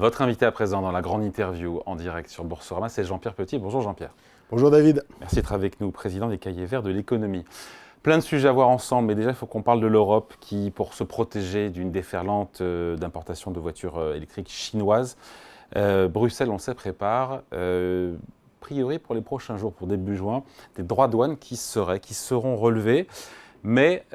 Votre invité à présent dans la grande interview en direct sur Boursorama, c'est Jean-Pierre Petit. Bonjour Jean-Pierre. Bonjour David. Merci d'être avec nous, président des Cahiers Verts de l'économie. Plein de sujets à voir ensemble, mais déjà il faut qu'on parle de l'Europe qui, pour se protéger d'une déferlante d'importation de voitures électriques chinoises, Bruxelles, on le sait, prépare, priori pour les prochains jours, pour début juin, des droits de douane qui seront relevés, mais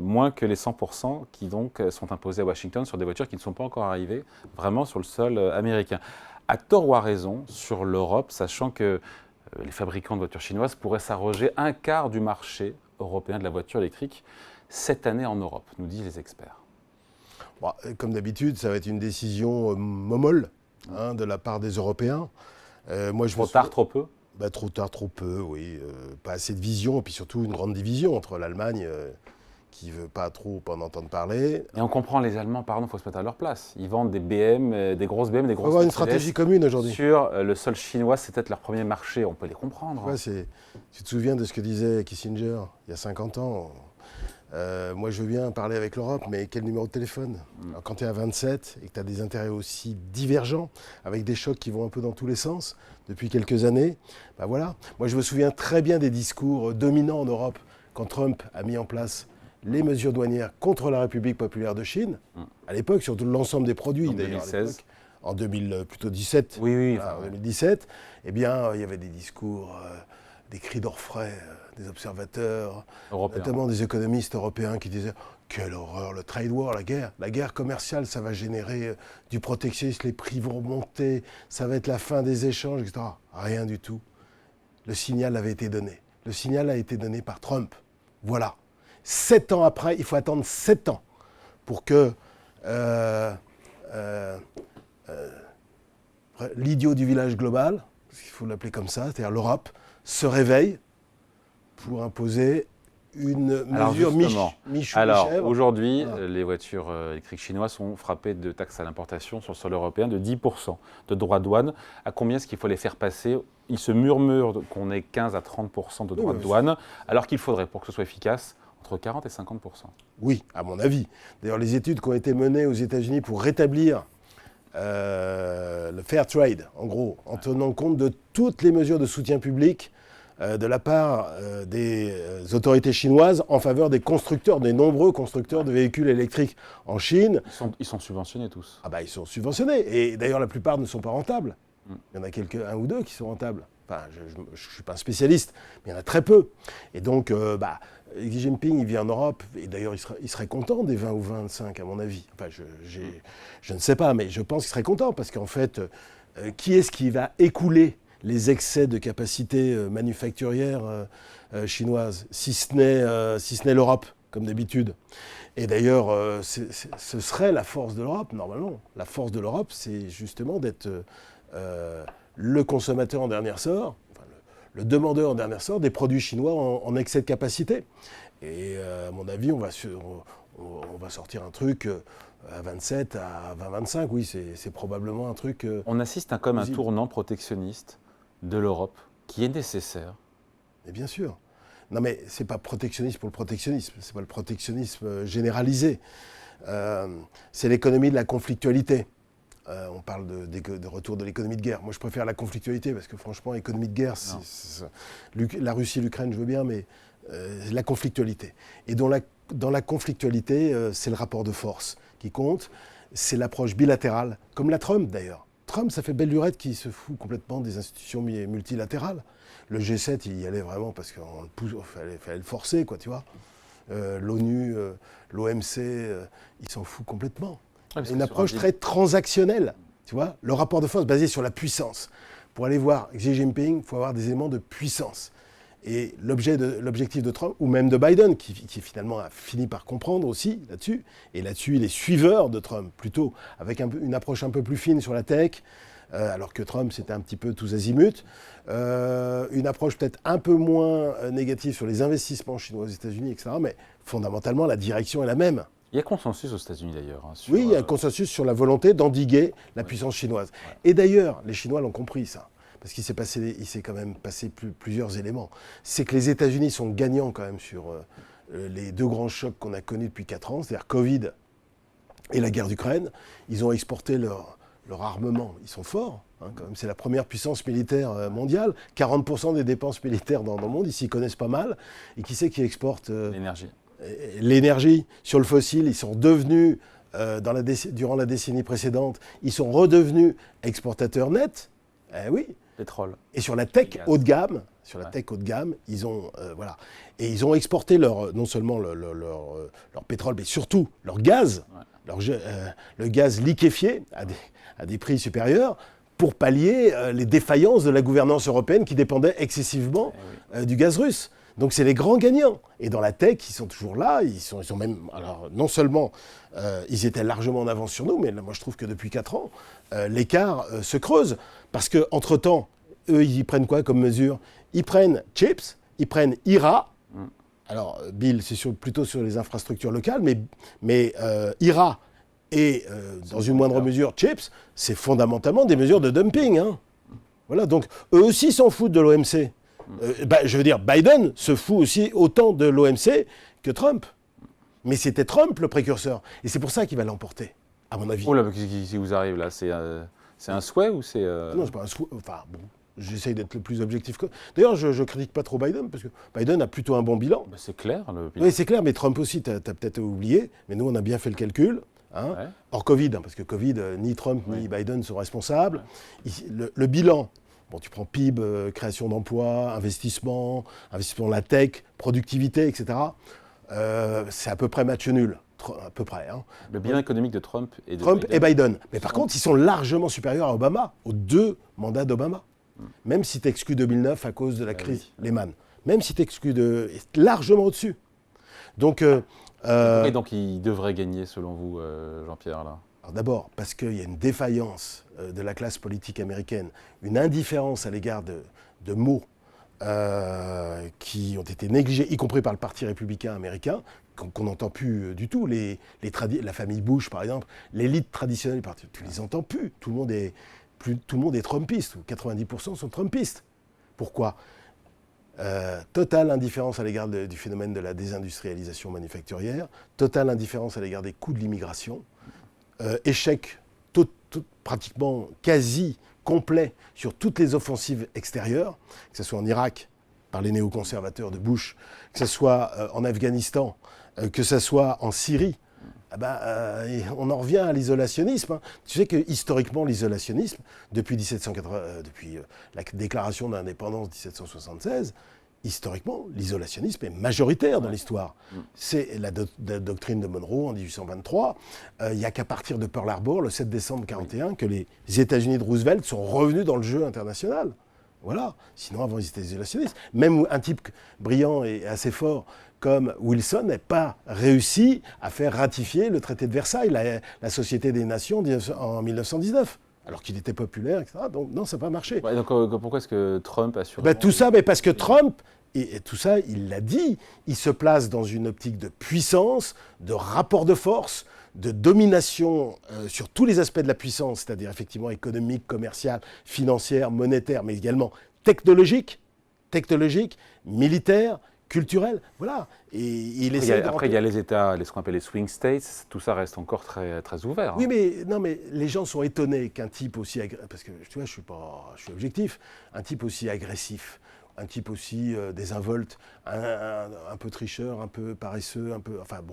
moins que les 100% qui donc sont imposés à Washington sur des voitures qui ne sont pas encore arrivées vraiment sur le sol américain. À tort ou à raison sur l'Europe, sachant que les fabricants de voitures chinoises pourraient s'arroger un quart du marché européen de la voiture électrique cette année en Europe, nous disent les experts. Bon, comme d'habitude, ça va être une décision momolle de la part des Européens. Trop tard, trop peu ? Trop tard, trop peu, oui. Pas assez de vision, et puis surtout une grande division entre l'Allemagne qui ne veut pas trop en entendre parler. Et on comprend les Allemands, pardon, il faut se mettre à leur place. Ils vendent des BM, des grosses BM, des grosses Il faut avoir une Mercedes stratégie commune aujourd'hui. sur le sol chinois, c'est peut-être leur premier marché, on peut les comprendre. Ouais, tu te souviens de ce que disait Kissinger il y a 50 ans? Moi, je veux bien parler avec l'Europe, mais quel numéro de téléphone? Alors, quand tu es à 27 et que tu as des intérêts aussi divergents, avec des chocs qui vont un peu dans tous les sens depuis quelques années, ben voilà. Moi, je me souviens très bien des discours dominants en Europe quand Trump a mis en place les mesures douanières contre la République populaire de Chine, à l'époque, sur tout l'ensemble des produits. En 2016. En 2017. Oui. En 2017, eh bien, il y avait des discours, des cris d'orfraie des observateurs, européens, notamment des économistes européens qui disaient « Quelle horreur, le trade war, la guerre commerciale, ça va générer du protectionnisme, les prix vont remonter, ça va être la fin des échanges, etc. » Rien du tout. Le signal avait été donné. Le signal a été donné par Trump. Voilà. 7 ans après, il faut attendre 7 ans pour que l'idiot du village global, parce qu'il faut l'appeler comme ça, c'est-à-dire l'Europe, se réveille pour imposer une mesure mi-chou. Alors aujourd'hui, les voitures électriques chinoises sont frappées de taxes à l'importation sur le sol européen de 10% de droits de douane. À combien est-ce qu'il faut les faire passer? Il se murmure qu'on ait 15 à 30% de droits de douane, alors qu'il faudrait, pour que ce soit efficace, entre 40 et 50%. Oui, à mon avis. D'ailleurs, les études qui ont été menées aux États-Unis pour rétablir le fair trade, en gros, en tenant compte de toutes les mesures de soutien public de la part des autorités chinoises en faveur des constructeurs, des nombreux constructeurs de véhicules électriques en Chine. Ils sont subventionnés tous. Ah bah ils sont subventionnés. Et d'ailleurs, la plupart ne sont pas rentables. Il y en a un ou deux qui sont rentables. Enfin, je ne suis pas un spécialiste, mais il y en a très peu. Et donc, Xi Jinping, il vient en Europe, et d'ailleurs, il serait content des 20 ou 25, à mon avis. Enfin, je ne sais pas, mais je pense qu'il serait content, parce qu'en fait, qui est-ce qui va écouler les excès de capacité manufacturière chinoise, si ce n'est l'Europe, comme d'habitude. Et d'ailleurs, ce serait la force de l'Europe, normalement. La force de l'Europe, c'est justement d'être le consommateur en dernier ressort, enfin, le demandeur en dernier ressort des produits chinois en excès de capacité. Et à mon avis, on va sortir un truc à 27, à 20-25, oui, c'est probablement un truc... On assiste comme un tournant protectionniste de l'Europe qui est nécessaire. Mais bien sûr. Non mais c'est pas protectionnisme pour le protectionnisme, c'est pas le protectionnisme généralisé. C'est l'économie de la conflictualité. On parle de retour de l'économie de guerre. Moi je préfère la conflictualité parce que franchement, économie de guerre, la Russie, l'Ukraine, je veux bien, mais la conflictualité. Et dans la conflictualité, c'est le rapport de force qui compte, c'est l'approche bilatérale, comme la Trump d'ailleurs. Trump, ça fait belle lurette qu'il se fout complètement des institutions multilatérales. Le G7, il y allait vraiment parce qu'il fallait le forcer, quoi, tu vois. L'ONU, l'OMC, il s'en fout complètement. Une approche très transactionnelle, tu vois. Le rapport de force basé sur la puissance. Pour aller voir Xi Jinping, il faut avoir des éléments de puissance. Et l'objectif de Trump, ou même de Biden, qui finalement a fini par comprendre aussi là-dessus, et là-dessus il est suiveur de Trump, plutôt avec une approche un peu plus fine sur la tech, alors que Trump c'était un petit peu tous azimuts, une approche peut-être un peu moins négative sur les investissements chinois aux États-Unis, etc. Mais fondamentalement la direction est la même. Il y a consensus aux États-Unis d'ailleurs. Oui, il y a un consensus sur la volonté d'endiguer la puissance chinoise. Ouais. Et d'ailleurs, les Chinois l'ont compris ça. Parce qu'il s'est quand même passé plusieurs éléments. C'est que les États-Unis sont gagnants quand même sur les deux grands chocs qu'on a connus depuis 4 ans, c'est-à-dire Covid et la guerre d'Ukraine. Ils ont exporté leur armement, ils sont forts. Quand même, c'est la première puissance militaire mondiale. 40% des dépenses militaires dans le monde, ils s'y connaissent pas mal. Et qui c'est qui exporte l'énergie sur le fossile? Ils sont devenus, durant la décennie précédente, ils sont redevenus exportateurs nets. Oui. Pétrole. Et sur la tech haut de gamme, ils ont et ils ont exporté non seulement leur pétrole, mais surtout leur gaz, le gaz liquéfié à des prix supérieurs, pour pallier les défaillances de la gouvernance européenne qui dépendait excessivement du gaz russe. Donc c'est les grands gagnants. Et dans la tech, ils sont toujours là. Ils sont même, alors non seulement ils étaient largement en avance sur nous, mais là, moi je trouve que depuis 4 ans, l'écart se creuse. Parce qu'entre-temps, eux, ils prennent quoi comme mesure? Ils prennent CHIPS, ils prennent IRA. Alors, Bill, c'est plutôt sur les infrastructures locales, mais IRA et, dans une moindre mesure, CHIPS, c'est fondamentalement des mesures de dumping. Voilà, donc eux aussi s'en foutent de l'OMC. Je veux dire, Biden se fout aussi autant de l'OMC que Trump. Mais c'était Trump le précurseur. Et c'est pour ça qu'il va l'emporter, à mon avis. Oh là, qu'est-ce qui vous arrive là? C'est un souhait ou c'est... Non, c'est pas un souhait. Enfin, bon, j'essaye d'être le plus objectif que... D'ailleurs, je ne critique pas trop Biden, parce que Biden a plutôt un bon bilan. C'est clair, le bilan. Oui, c'est clair, mais Trump aussi, tu as peut-être oublié. Mais nous, on a bien fait le calcul. Hors Covid, parce que Covid, ni Trump ni Biden sont responsables. Le bilan... Bon, tu prends PIB, création d'emplois, investissement dans la tech, productivité, etc. C'est à peu près match nul. À peu près. Le bilan économique de Trump et Biden. Mais par contre, ils sont largement supérieurs à Obama, aux 2 mandats d'Obama. Même si tu exclus 2009 à cause de la crise Lehman. Même si tu exclus largement au-dessus. Donc, et donc, il devrait gagner, selon vous, Jean-Pierre, là? Alors d'abord, parce qu'il y a une défaillance de la classe politique américaine, une indifférence à l'égard de mots qui ont été négligés, y compris par le Parti républicain américain, qu'on n'entend plus du tout. La famille Bush, par exemple, l'élite traditionnelle, tu les entends plus. Tout le monde est trumpiste, ou 90% sont trumpistes. Pourquoi ? Totale indifférence à l'égard du phénomène de la désindustrialisation manufacturière, totale indifférence à l'égard des coûts de l'immigration, échec pratiquement quasi complet sur toutes les offensives extérieures, que ce soit en Irak par les néoconservateurs de Bush, que ce soit en Afghanistan, que ce soit en Syrie. On en revient à l'isolationnisme. Tu sais que historiquement, l'isolationnisme, depuis la déclaration d'indépendance 1776, historiquement, l'isolationnisme est majoritaire dans l'histoire. C'est la doctrine de Monroe en 1823. Il n'y a qu'à partir de Pearl Harbor, le 7 décembre 1941, que les États-Unis de Roosevelt sont revenus dans le jeu international. Voilà. Sinon, avant, ils étaient isolationnistes. Même un type brillant et assez fort comme Wilson n'a pas réussi à faire ratifier le traité de Versailles, la Société des Nations en 1919. Alors qu'il était populaire, etc. Donc non, ça n'a pas marché. Donc pourquoi est-ce que Trump a su... Tout ça, mais parce que Trump, et tout ça, il l'a dit, il se place dans une optique de puissance, de rapport de force, de domination sur tous les aspects de la puissance, c'est-à-dire effectivement économique, commerciale, financière, monétaire, mais également technologique, militaire, culturel, voilà. Et après, il y a les États, ce qu'on appelle les swing states, tout ça reste encore très, très ouvert. Oui, mais les gens sont étonnés qu'un type aussi parce que tu vois, je suis objectif, un type aussi agressif, un type aussi désinvolte, un peu tricheur, un peu paresseux,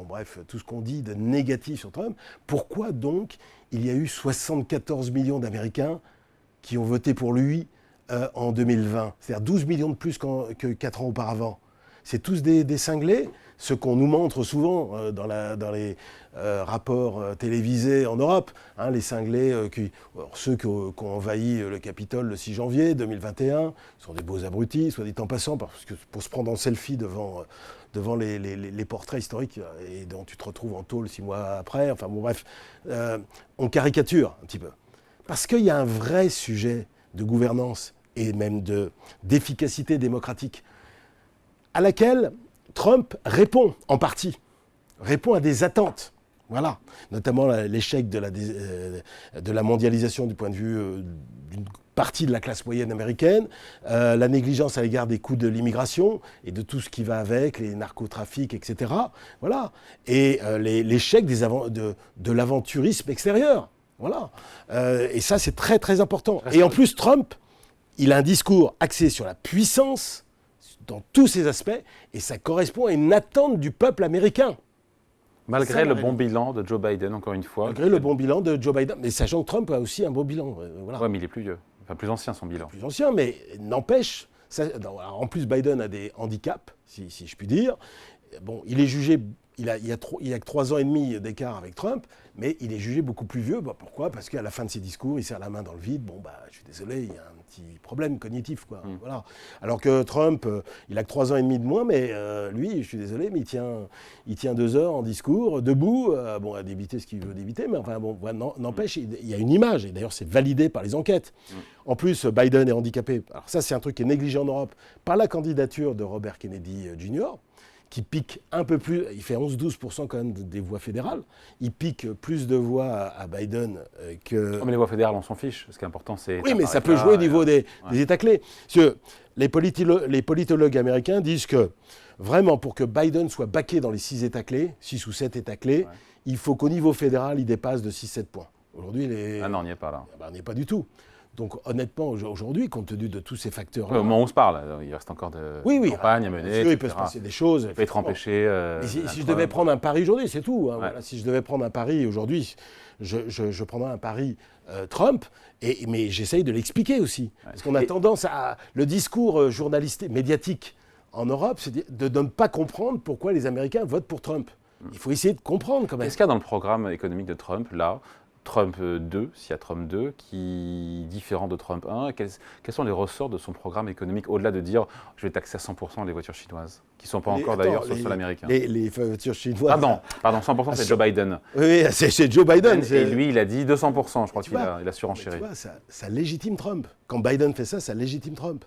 bref, tout ce qu'on dit de négatif sur Trump. Pourquoi donc il y a eu 74 millions d'Américains qui ont voté pour lui en 2020, c'est-à-dire 12 millions de plus que 4 ans auparavant? C'est tous des cinglés, ce qu'on nous montre souvent dans les rapports télévisés en Europe, les cinglés, ceux qui ont envahi le Capitole le 6 janvier 2021, sont des beaux abrutis, soit dit en passant, parce que pour se prendre en selfie devant les portraits historiques et dont tu te retrouves en tôle 6 mois après, on caricature un petit peu. Parce qu'il y a un vrai sujet de gouvernance et même d'efficacité démocratique à laquelle Trump répond en partie, répond à des attentes. Voilà, notamment l'échec de la mondialisation du point de vue d'une partie de la classe moyenne américaine, la négligence à l'égard des coûts de l'immigration et de tout ce qui va avec, les narcotrafics, etc. Voilà, et l'échec de l'aventurisme extérieur. Voilà. Et ça, c'est très, très important. Et en plus, Trump, il a un discours axé sur la puissance dans tous ses aspects, et ça correspond à une attente du peuple américain. Malgré le bon bilan de Joe Biden, encore une fois. Malgré le bon bilan de Joe Biden. Mais sachant que Trump a aussi un beau bilan. Voilà. Oui, mais il est plus vieux. Enfin, plus ancien, son bilan. Plus ancien, mais n'empêche. En plus, Biden a des handicaps, si je puis dire. Bon, il est jugé. Il y a que 3 ans et demi d'écart avec Trump, mais il est jugé beaucoup plus vieux. Pourquoi ? Parce qu'à la fin de ses discours, il serre la main dans le vide. Je suis désolé, il y a un petit problème cognitif, quoi. Voilà. Alors que Trump, il a que 3 ans et demi de moins, mais lui, je suis désolé, mais il tient 2 heures en discours, debout, à débiter ce qu'il veut débiter, mais enfin, n'empêche, il y a une image, et d'ailleurs, c'est validé par les enquêtes. En plus, Biden est handicapé. Alors ça, c'est un truc qui est négligé en Europe par la candidature de Robert Kennedy Jr., qui pique un peu plus, il fait 11-12% quand même des voix fédérales, il pique plus de voix à Biden que... Mais les voix fédérales, on s'en fiche, ce qui est important, c'est... Oui, mais ça peut jouer au niveau des États clés. Parce que les politologues américains disent que, vraiment, pour que Biden soit baqué dans les 6 États clés, 6 ou 7 États clés, il faut qu'au niveau fédéral, il dépasse de 6-7 points. Aujourd'hui, Ah non, on n'y est pas là. On n'y est pas du tout. Donc honnêtement, aujourd'hui, compte tenu de tous ces facteurs-là... Au moment où on se parle, il reste encore de campagne à mener, il peut se passer des choses. Il peut être empêché... si je devais prendre un pari aujourd'hui, c'est tout. Voilà, si je devais prendre un pari aujourd'hui, je prendrais un pari Trump, mais j'essaye de l'expliquer aussi. Parce qu'on a tendance à... Le discours journalistique, médiatique en Europe, c'est de ne pas comprendre pourquoi les Américains votent pour Trump. Il faut essayer de comprendre quand même. Qu'est-ce qu'il y a dans le programme économique de Trump, là ? Trump 2, s'il y a Trump 2, qui est différent de Trump 1, quels sont les ressorts de son programme économique, au-delà de dire je vais taxer à 100% les voitures chinoises, qui ne sont pas encore d'ailleurs sur le sol américain. Les voitures chinoises... Pardon, 100% c'est Joe Biden. Oui, c'est Joe Biden. Et lui, il a dit 200%, je crois qu'il a surenchéri. Tu vois, ça légitime Trump. Quand Biden fait ça, ça légitime Trump.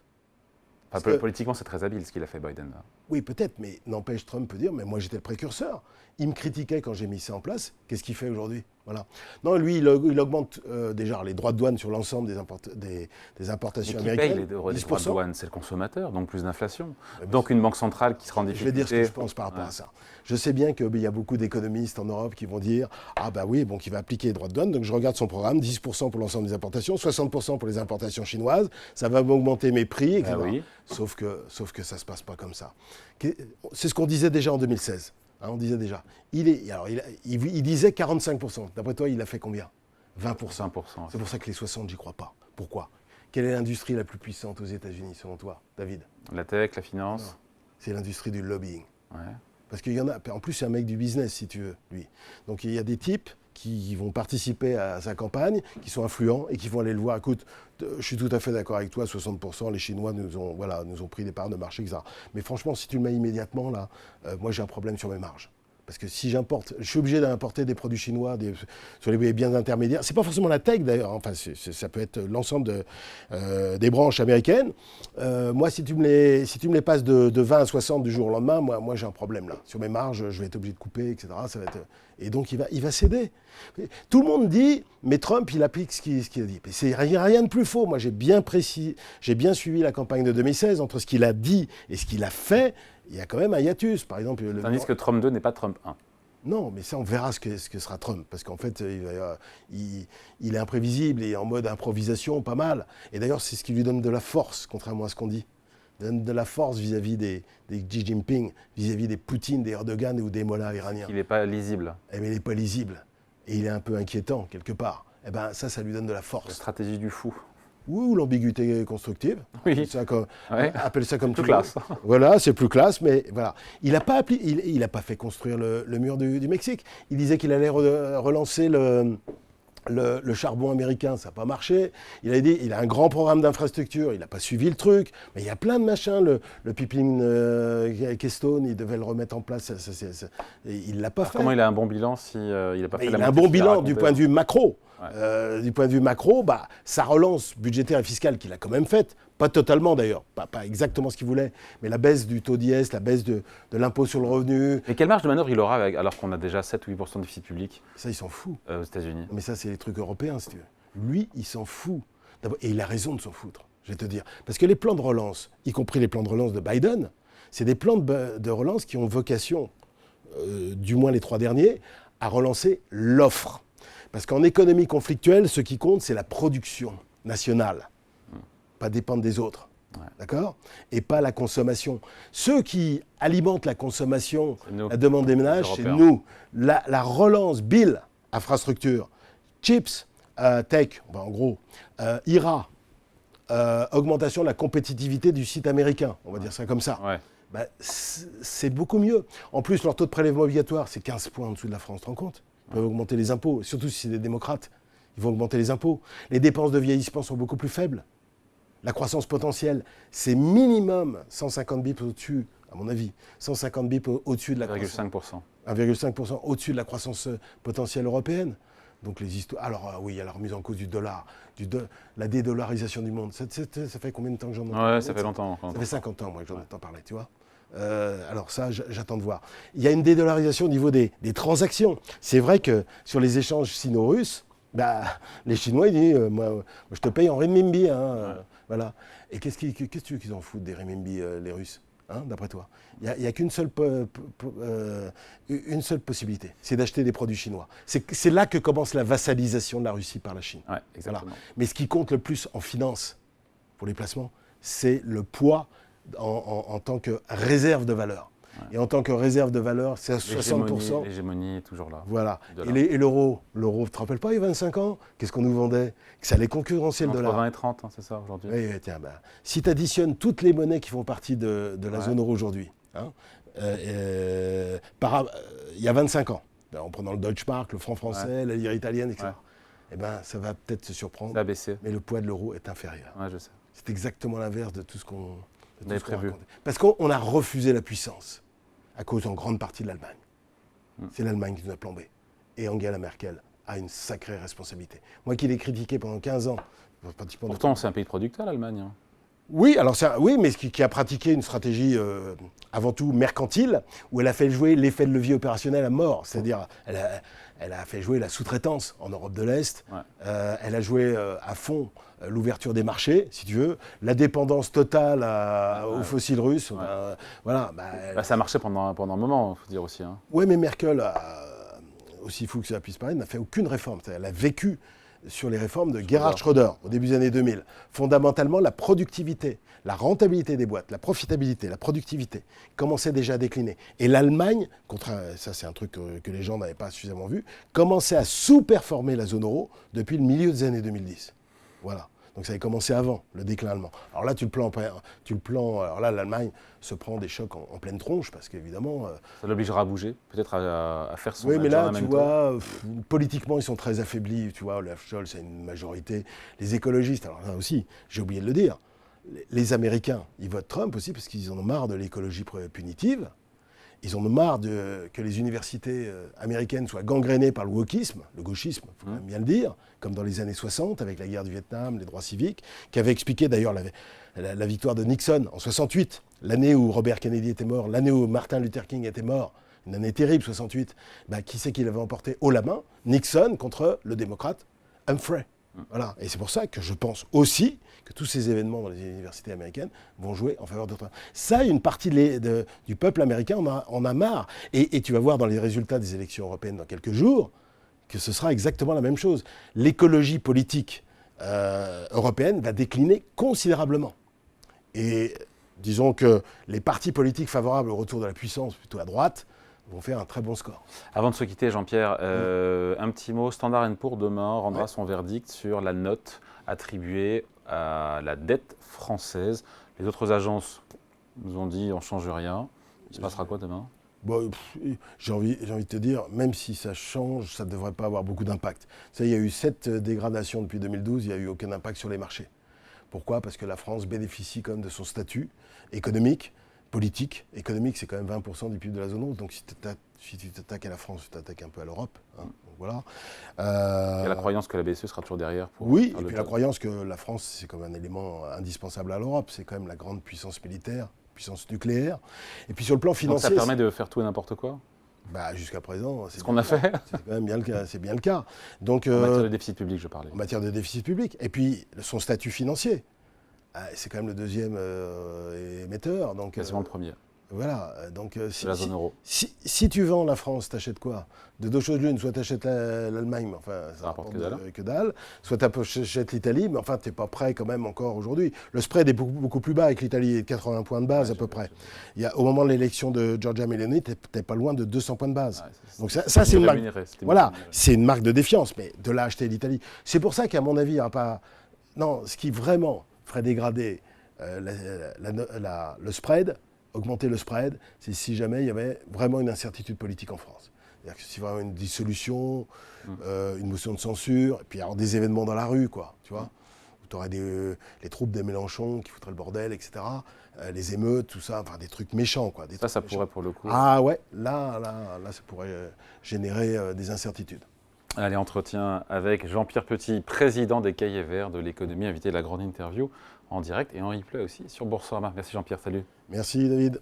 Politiquement, c'est très habile ce qu'il a fait, Biden. Là. Oui, peut-être, mais n'empêche, Trump peut dire, mais moi j'étais le précurseur. Il me critiquait quand j'ai mis ça en place. Qu'est-ce qu'il fait aujourd'hui ? Voilà. Non, lui, il augmente déjà les droits de douane sur l'ensemble des importations américaines. Mais qui paye les droits de douane ? C'est le consommateur, donc plus d'inflation. Donc une banque centrale qui sera en difficulté. Je vais dire ce que je pense par rapport à ça. Je sais bien qu'il y a beaucoup d'économistes en Europe qui vont dire « Ah bah oui, qu'il va appliquer les droits de douane, donc je regarde son programme, 10% pour l'ensemble des importations, 60% pour les importations chinoises, ça va m'augmenter mes prix, etc. Oui. Sauf que ça ne se passe pas comme ça. C'est ce qu'on disait déjà en 2016. On disait déjà. Il disait 45%. D'après toi, il a fait combien ? 20%. C'est pour ça que les 60, j'y crois pas. Pourquoi ? Quelle est l'industrie la plus puissante aux États-Unis, selon toi, David ? La tech, la finance. Non. C'est l'industrie du lobbying. Ouais. Parce qu'il y en a. En plus, c'est un mec du business, si tu veux, lui. Donc il y a des types qui vont participer à sa campagne, qui sont influents et qui vont aller le voir. Écoute, je suis tout à fait d'accord avec toi, 60%, les Chinois nous ont pris des parts de marché, etc. Mais franchement, si tu le mets immédiatement, là, moi j'ai un problème sur mes marges. Parce que si j'importe, je suis obligé d'importer des produits chinois sur les biens intermédiaires. C'est pas forcément la tech d'ailleurs, enfin, ça peut être l'ensemble des branches américaines. Moi, si tu me les passes de 20 à 60 du jour au lendemain, moi j'ai un problème là. Sur mes marges, je vais être obligé de couper, etc. Et donc il va céder. Tout le monde dit, mais Trump, il applique ce qu'il a dit. Mais c'est rien de plus faux. Moi, j'ai bien suivi la campagne de 2016, entre ce qu'il a dit et ce qu'il a fait. Il y a quand même un hiatus, par exemple. Tandis que Trump 2 n'est pas Trump 1. Non, mais ça, on verra ce que sera Trump. Parce qu'en fait, il est imprévisible et en mode improvisation, pas mal. Et d'ailleurs, c'est ce qui lui donne de la force, contrairement à ce qu'on dit. Donne de la force vis-à-vis des Xi Jinping, vis-à-vis des Poutine, des Erdogan ou des mollahs iraniens. Il n'est pas lisible. Mais il n'est pas lisible. Et il est un peu inquiétant, quelque part. Eh ben, ça lui donne de la force. La stratégie du fou. Ou l'ambiguïté constructive. Oui. Appelle ça comme tu veux. Plus classe. Voilà, c'est plus classe, mais voilà. Il n'a pas fait construire le mur du Mexique. Il disait qu'il allait relancer le charbon américain, ça n'a pas marché. Il a dit, il a un grand programme d'infrastructure, il n'a pas suivi le truc. Mais il y a plein de machins. Le pipeline Keystone, il devait le remettre en place. Il ne l'a pas fait. Comment il a un bon bilan si il n'a pas fait la Il a un bon bilan du point de vue macro. Du point de vue macro, sa relance budgétaire et fiscale qu'il a quand même faite, pas totalement d'ailleurs, pas exactement ce qu'il voulait, mais la baisse du taux d'IS, la baisse de l'impôt sur le revenu. Et quelle marge de manœuvre il aura alors qu'on a déjà 7 ou 8% de déficit public ? Ça, il s'en fout. Aux États-Unis. Mais ça, c'est les trucs européens, si tu veux. Lui, il s'en fout. Et il a raison de s'en foutre, je vais te dire. Parce que les plans de relance, y compris les plans de relance de Biden, c'est des plans de relance qui ont vocation, du moins les 3 derniers, à relancer l'offre. Parce qu'en économie conflictuelle, ce qui compte, c'est la production nationale. Pas dépendre des autres. Ouais. D'accord ? Et pas la consommation. Ceux qui alimentent la consommation, la demande des ménages, c'est nous. La relance, bill, infrastructure, chips, tech, en gros, IRA, augmentation de la compétitivité du site américain, on va dire ça comme ça. Ouais. Bah, c'est beaucoup mieux. En plus, leur taux de prélèvement obligatoire, c'est 15 points en dessous de la France, tu te rends compte ? Ils peuvent augmenter les impôts, surtout si c'est des démocrates. Ils vont augmenter les impôts. Les dépenses de vieillissement sont beaucoup plus faibles. La croissance potentielle, c'est minimum 150 bips au-dessus, à mon avis, 150 bips au-dessus de la 1,5%. 1,5% au-dessus de la croissance potentielle européenne. Donc les histoires. Alors oui, il y a la remise en cause du dollar, la dédollarisation du monde. Ça fait combien de temps que j'en entends parler ? Ouais, ça fait longtemps. Ça fait 50 ans, moi, que j'en entends parler, tu vois. Alors ça, j'attends de voir. Il y a une dédollarisation au niveau des transactions. C'est vrai que sur les échanges sino-russes, bah, les Chinois, ils disent, moi, je te paye en renminbi. Voilà. Et qu'est-ce que tu veux qu'ils en foutent des renminbi, les Russes, d'après toi ? Il n'y a qu'une seule, une seule possibilité, c'est d'acheter des produits chinois. C'est là que commence la vassalisation de la Russie par la Chine. Ouais, exactement. Voilà. Mais ce qui compte le plus en finance, pour les placements, c'est le poids en tant que réserve de valeur. Ouais. Et en tant que réserve de valeur, c'est à 60%. L'hégémonie est toujours là. Voilà. Et l'euro, tu te rappelles pas, il y a 25 ans, qu'est-ce qu'on nous vendait ? Que ça allait concurrencer le dollar. Entre 20 et 30, c'est ça, aujourd'hui. Oui, tiens, si tu additionnes toutes les monnaies qui font partie de la zone euro aujourd'hui, il y a 25 ans, en prenant le Deutsche Mark, le franc français, la lire italienne, etc., eh ben, ça va peut-être se surprendre. Ça a baissé. Mais le poids de l'euro est inférieur. Ouais, je sais. C'est exactement l'inverse de tout ce qu'on avait prévu. Parce qu'on a refusé la puissance à cause en grande partie de l'Allemagne. C'est l'Allemagne qui nous a plombé. Et Angela Merkel a une sacrée responsabilité. Moi qui l'ai critiqué pendant 15 ans. Pourtant, c'est un pays producteur, l'Allemagne. Oui, alors oui, mais qui a pratiqué une stratégie avant tout mercantile, où elle a fait jouer l'effet de levier opérationnel à mort. C'est-à-dire, elle a fait jouer la sous-traitance en Europe de l'Est. Ouais. Elle a joué à fond l'ouverture des marchés, si tu veux, la dépendance totale aux fossiles russes. Ouais. Voilà. Ça a marché pendant un moment, il faut dire aussi. Oui, mais Merkel, aussi fou que ça puisse paraître, n'a fait aucune réforme. Elle a vécu sur les réformes de Gerhard Schröder au début des années 2000. Fondamentalement, la productivité, la rentabilité des boîtes, la profitabilité, la productivité commençaient déjà à décliner. Et l'Allemagne, ça c'est un truc que les gens n'avaient pas suffisamment vu, commençait à sous-performer la zone euro depuis le milieu des années 2010. Voilà. Donc ça avait commencé avant, le déclin allemand. Alors là, alors là, l'Allemagne se prend des chocs en pleine tronche, parce qu'évidemment... ça l'obligera à bouger, peut-être à faire son... Oui, mais là, tu vois, politiquement, ils sont très affaiblis. Tu vois, Olaf Scholz a une majorité. Les écologistes, alors là aussi, j'ai oublié de le dire, les Américains, ils votent Trump aussi parce qu'ils en ont marre de l'écologie punitive. Ils en ont marre que les universités américaines soient gangrénées par le wokisme, le gauchisme, il faut quand même bien le dire, comme dans les années 60, avec la guerre du Vietnam, les droits civiques, qui avait expliqué d'ailleurs la victoire de Nixon en 68, l'année où Robert Kennedy était mort, l'année où Martin Luther King était mort, une année terrible, 68. Qui c'est qui l'avait emporté haut la main ? Nixon contre le démocrate Humphrey. Voilà. Et c'est pour ça que je pense aussi que tous ces événements dans les universités américaines vont jouer en faveur de Trump. Ça, une partie du peuple américain en a marre. Et tu vas voir dans les résultats des élections européennes dans quelques jours que ce sera exactement la même chose. L'écologie politique européenne va décliner considérablement. Et disons que les partis politiques favorables au retour de la puissance, plutôt à droite, vont faire un très bon score. Avant de se quitter, Jean-Pierre, un petit mot. Standard & Poor's demain rendra son verdict sur la note attribuée à la dette française. Les autres agences nous ont dit on ne change rien. Il se passera quoi demain ? J'ai envie de te dire, même si ça change, ça ne devrait pas avoir beaucoup d'impact. Il y a eu 7 dégradations depuis 2012, il n'y a eu aucun impact sur les marchés. Pourquoi ? Parce que la France bénéficie quand même de son statut économique, politique. Économique, c'est quand même 20% du PIB de la zone euro. Donc si tu t'attaques à la France, tu t'attaques un peu à l'Europe. Donc voilà. Il y a la croyance que la BCE sera toujours derrière. Oui, et puis la croyance que la France, c'est comme un élément indispensable à l'Europe. C'est quand même la grande puissance militaire, puissance nucléaire. Et puis sur le plan financier... Donc ça permet de faire tout et n'importe quoi ? Jusqu'à présent, c'est ce qu'on a fait. C'est quand même bien le cas. C'est bien le cas. Donc, en matière de déficit public, je parlais. En matière de déficit public. Et puis, son statut financier. C'est quand même le deuxième émetteur. Donc, quasiment le premier. Voilà, donc la zone euro. si tu vends la France, t'achètes quoi? De deux choses l'une, soit t'achètes l'Allemagne, mais enfin Ça rapporte que dalle, soit t'achètes l'Italie, mais enfin t'es pas prêt quand même encore aujourd'hui. Le spread est beaucoup plus bas avec l'Italie, 80 points de base à peu près. Au moment de l'élection de Giorgia Meloni, t'es pas loin de 200 points de base. Donc ça c'est une marque. Voilà, c'est une marque de défiance, mais de là acheter l'Italie. C'est pour ça qu'à mon avis, il n'y a pas. Non, ce qui vraiment ferait dégrader le spread, augmenter le spread, c'est si jamais il y avait vraiment une incertitude politique en France. C'est-à-dire que si vraiment une dissolution, une motion de censure, et puis alors des événements dans la rue, quoi, tu vois, où tu aurais les troupes de Mélenchon qui foutraient le bordel, etc., les émeutes, tout ça, enfin des trucs méchants, quoi. Ça pourrait pour le coup. Ah ouais, là, ça pourrait générer des incertitudes. Allez, entretien avec Jean-Pierre Petit, président des Cahiers Verts de l'économie, invité de la grande interview en direct et en replay aussi sur Boursorama. Merci Jean-Pierre, salut. Merci David.